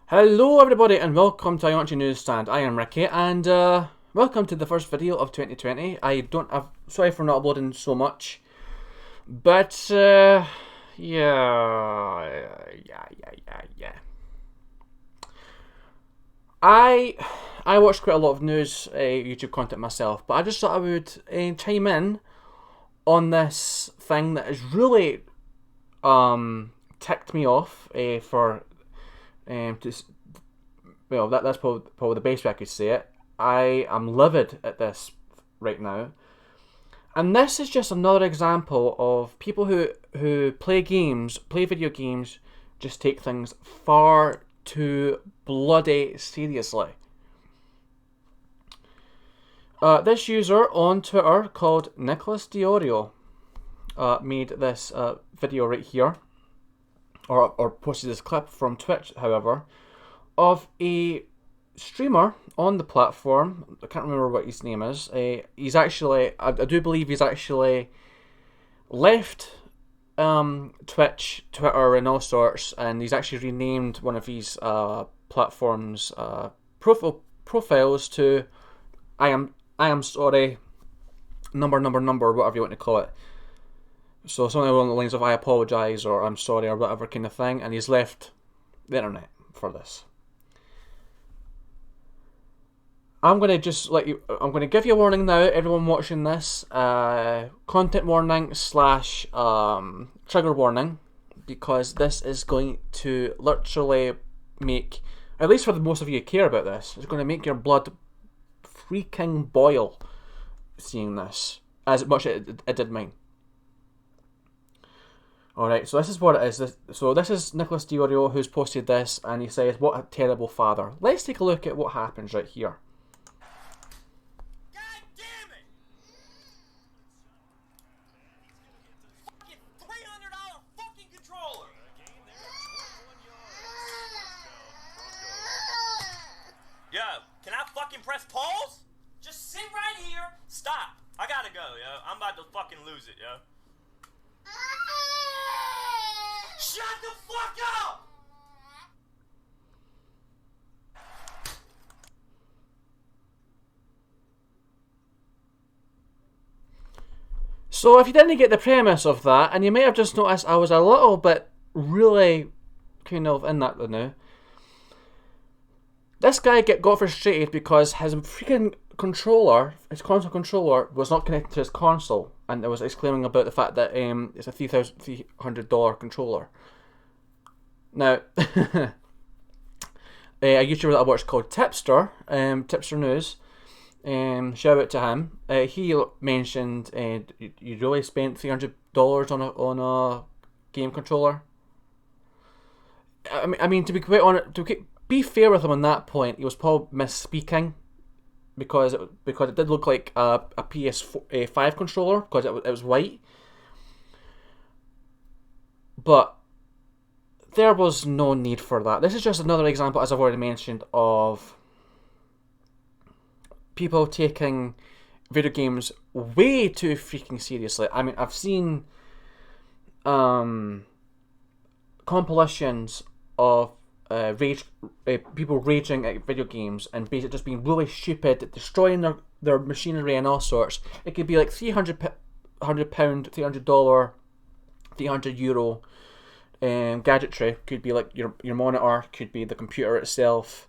Hello everybody and welcome to Aontri NewsStand. I am Ricky and welcome to the first video of 2020. Sorry for not uploading so much, but yeah. I watch quite a lot of news YouTube content myself, but I just thought I would chime in on this thing that has really ticked me off for that's probably the best way I could say it. I am livid at this right now, and this is just another example of people who play video games, just take things far too bloody seriously. This user on Twitter called Nicholas Diorio made this video right here, or posted this clip from Twitch, however, of a streamer on the platform. I can't remember what his name is. He's actually, I do believe he's actually left Twitch, Twitter, and all sorts, and he's actually renamed one of his platforms profiles to I am sorry, number, whatever you want to call it. So something along the lines of I apologise or I'm sorry or whatever kind of thing, and he's left the internet for this. I'm going to give you a warning now, everyone watching this, content warning / trigger warning, because this is going to literally make, at least for the most of you who care about this, it's going to make your blood freaking boil seeing this, as much as it did mine. Alright, so this is what it is. This is Nicholas Diorio who's posted this, and he says, "What a terrible father." Let's take a look at what happens right here. God damn it! Fucking $300 fucking controller! Yo, can I fucking press pause? Just sit right here. Stop. I gotta go, yo. I'm about to fucking lose it, yo. Shut the fuck up! So if you didn't get the premise of that, and you may have just noticed I was a little bit really kind of in that now. This guy got frustrated because his freaking controller, his console controller, was not connected to his console, and it was exclaiming about the fact that it's a $3,300 controller. Now, a YouTuber that I watch called Tipster, Tipster News, shout out to him. He mentioned you really spent $300 on a game controller. I mean, to be quite honest, be fair with him on that point, he was probably misspeaking, because it did look like a PS5 controller, because it was white. But there was no need for that. This is just another example, as I've already mentioned, of people taking video games way too freaking seriously. I mean, I've seen compilations of people raging at video games and basically just being really stupid, destroying their machinery and all sorts. It could be like £300, $300, €300 gadgetry. Could be like your monitor, could be the computer itself,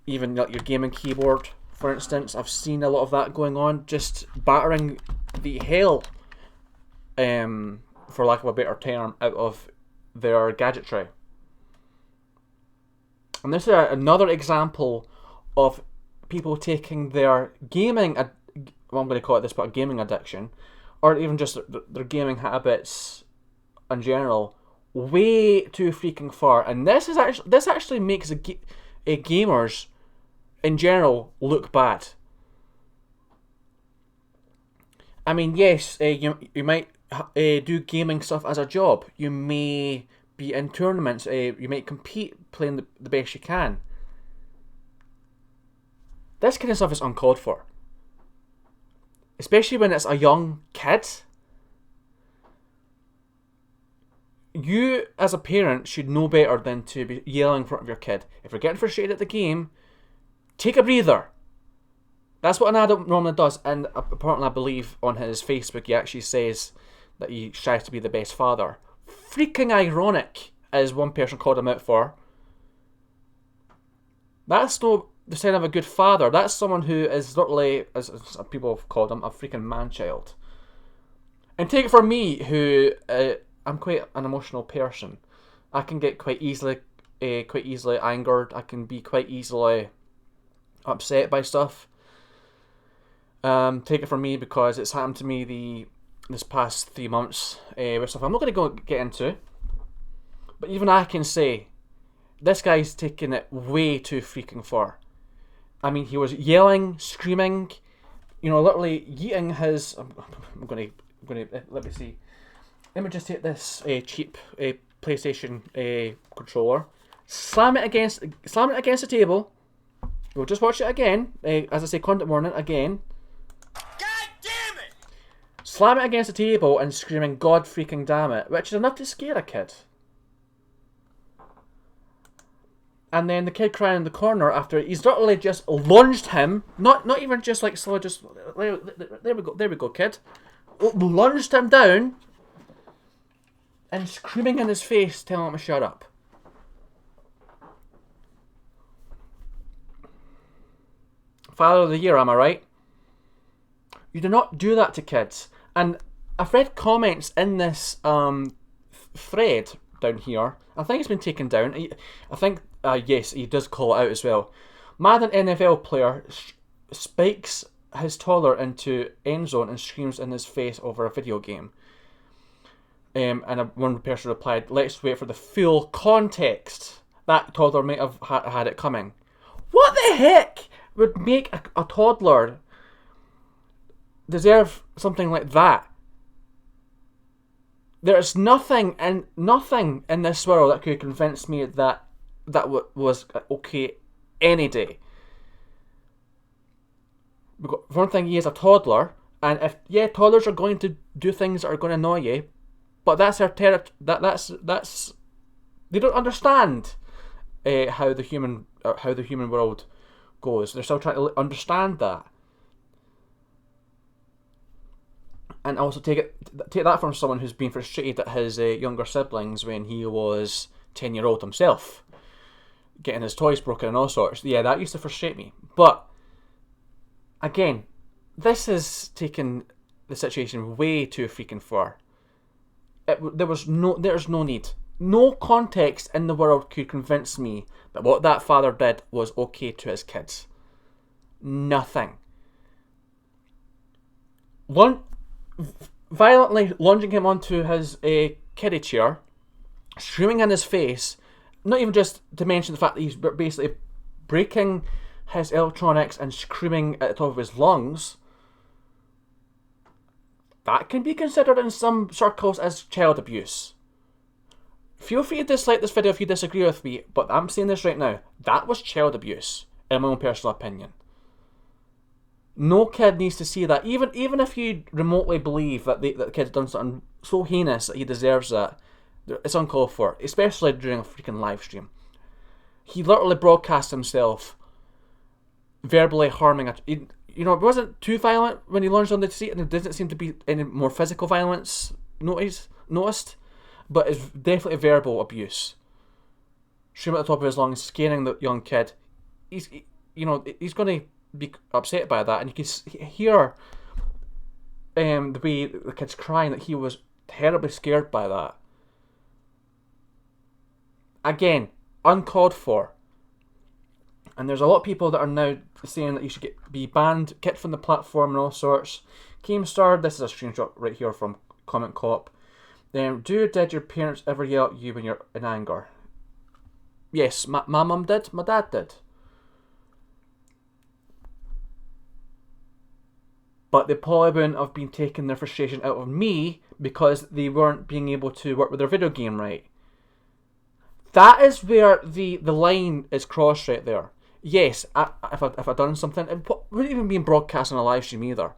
even like your gaming keyboard, for instance. I've seen a lot of that going on, just battering the hell, for lack of a better term, out of their gadgetry. And this is another example of people taking their gaming, I'm going to call it this, but a gaming addiction, or even just their gaming habits in general, way too freaking far. And this actually makes gamers in general look bad. I mean, yes, you might do gaming stuff as a job. You may be in tournaments. You might compete playing the best you can. This kind of stuff is uncalled for, especially when it's a young kid. you as a parent should know better than to be yelling in front of your kid. If you're getting frustrated at the game, take a breather. That's what an adult normally does, and apparently I believe on his Facebook he actually says that he tries to be the best father. Freaking ironic, as one person called him out for. That's no the sign of a good father. That's someone who is literally, as people have called him, a freaking man-child. And take it from me, who I'm quite an emotional person. I can get quite easily angered. I can be quite easily upset by stuff. Take it from me because it's happened to me this past 3 months with stuff I'm not going to get into. But even I can say, this guy's taking it way too freaking far. I mean, he was yelling, screaming, literally yeeting his. I'm gonna let me see. Let me just take this cheap PlayStation controller, slam it against the table. We'll just watch it again. As I say, content warning again. God damn it! Slam it against the table and screaming, "God freaking damn it," which is enough to scare a kid. And then the kid crying in the corner after he's literally just lunged him, not even just like slow, just there we go, kid. Lunged him down and screaming in his face, telling him to shut up. Father of the Year, am I right? You do not do that to kids. And I've read comments in this thread down here. I think it's been taken down. I think, yes, he does call it out as well. Mad an NFL player spikes his toddler into end zone and screams in his face over a video game. And one person replied, "Let's wait for the full context. That toddler might have had it coming." What the heck would make a toddler deserve something like that? There's nothing in this world that could convince me that was okay any day. One thing, he is a toddler, and toddlers are going to do things that are going to annoy you, but that's their that's they don't understand how the human world goes. They're still trying to understand that. And also take that from someone who's been frustrated at his younger siblings when he was 10-year-old himself, getting his toys broken and all sorts. Yeah, that used to frustrate me. But again, this has taken the situation way too freaking far. There's no need. No context in the world could convince me that what that father did was okay to his kids. Nothing. Violently lunging him onto his kiddie chair, screaming in his face, not even just to mention the fact that he's basically breaking his electronics and screaming at the top of his lungs. That can be considered in some circles as child abuse. Feel free to dislike this video if you disagree with me, but I'm saying this right now. That was child abuse, in my own personal opinion. No kid needs to see that. Even if you remotely believe that the kid's done something so heinous that he deserves that, it's uncalled for, especially during a freaking live stream. He literally broadcast himself verbally harming it wasn't too violent when he lunged on the seat, and there didn't seem to be any more physical violence noticed, but it's definitely verbal abuse. Screaming at the top of his lungs, scaring the young kid. He's going to be upset by that, and you can hear the way the kid's crying that he was terribly scared by that. Again, uncalled for. And there's a lot of people that are now saying that you should be banned, kicked from the platform and all sorts. Keemstar, this is a screenshot right here from Comment Cop. Did your parents ever yell at you when you're in anger? Yes, my mum did, my dad did. But they probably wouldn't have been taking their frustration out of me because they weren't being able to work with their video game right. That is where the line is crossed right there. Yes, if I'd done something, it wouldn't even be broadcast on a live stream either.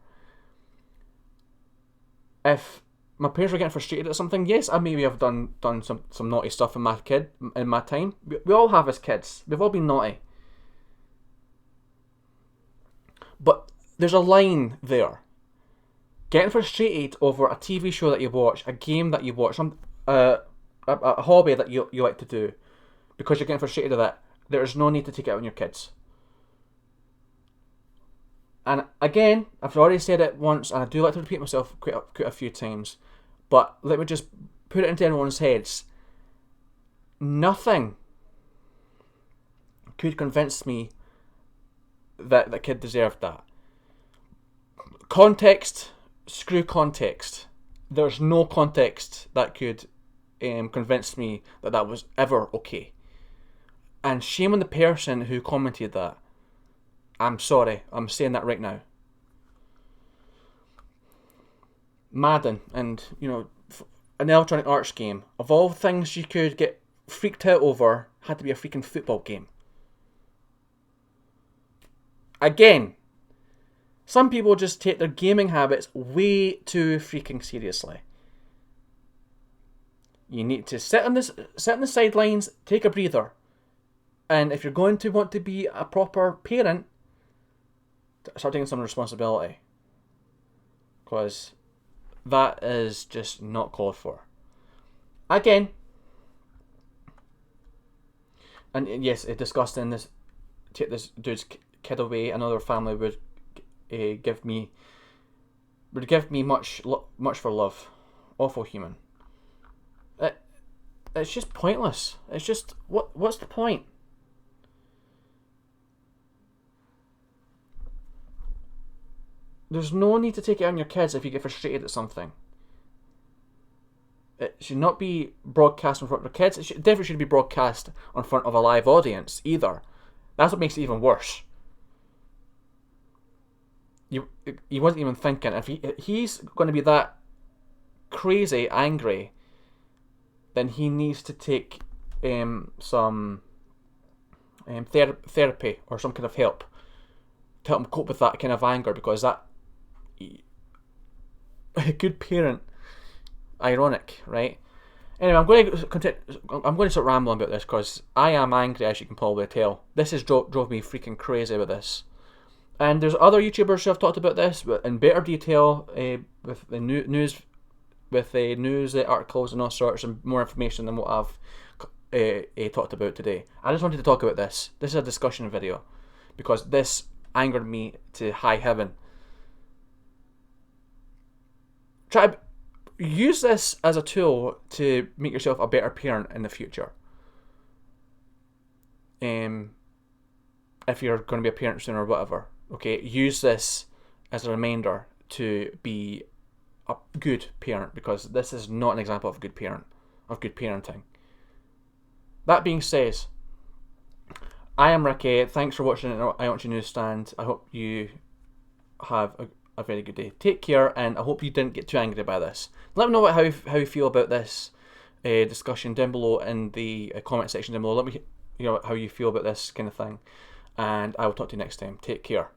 If my parents were getting frustrated at something, yes, I maybe have done some naughty stuff in my time. We all have as kids. We've all been naughty. But there's a line there. Getting frustrated over a TV show that you watch, a game that you watch, a hobby that you like to do, because you're getting frustrated with it, there is no need to take it out on your kids. And again, I've already said it once, and I do like to repeat myself quite a few times, but let me just put it into everyone's heads. Nothing could convince me that the kid deserved that. Context, screw context. There's no context that could convince me that that was ever okay. And shame on the person who commented that. I'm sorry, I'm saying that right now. Madden and, an Electronic Arts game, of all things you could get freaked out over, had to be a freaking football game. Again, some people just take their gaming habits way too freaking seriously. You need to sit on the sidelines, take a breather, and if you're going to want to be a proper parent, start taking some responsibility, because that is just not called for. Again, and yes, it discussed in this, take this dude's kid away, another family would give me much for love. Awful human. It's just pointless. It's just what's the point? There's no need to take it on your kids if you get frustrated at something. It should not be broadcast in front of your kids. It definitely shouldn't be broadcast in front of a live audience either. That's what makes it even worse. He wasn't even thinking. If he's going to be that crazy angry, then he needs to take some therapy or some kind of help to help him cope with that kind of anger, because that a good parent, ironic, right? Anyway, I'm going to start rambling about this because I am angry, as you can probably tell. This has drove me freaking crazy with this. And there's other YouTubers who have talked about this in better detail, with the news articles and all sorts, and more information than what I've talked about today. I just wanted to talk about this. This is a discussion video because this angered me to high heaven. Try to use this as a tool to make yourself a better parent in the future. If you're going to be a parent soon or whatever, okay, use this as a reminder to be a good parent, because this is not an example of good parenting. That being said, I am Ricky. Thanks for watching Aontri NewsStand. I hope you have a very good day. Take care, and I hope you didn't get too angry by this. Let me know how you feel about this discussion down below in the comment section down below. Let me hear how you feel about this kind of thing, and I will talk to you next time. Take care.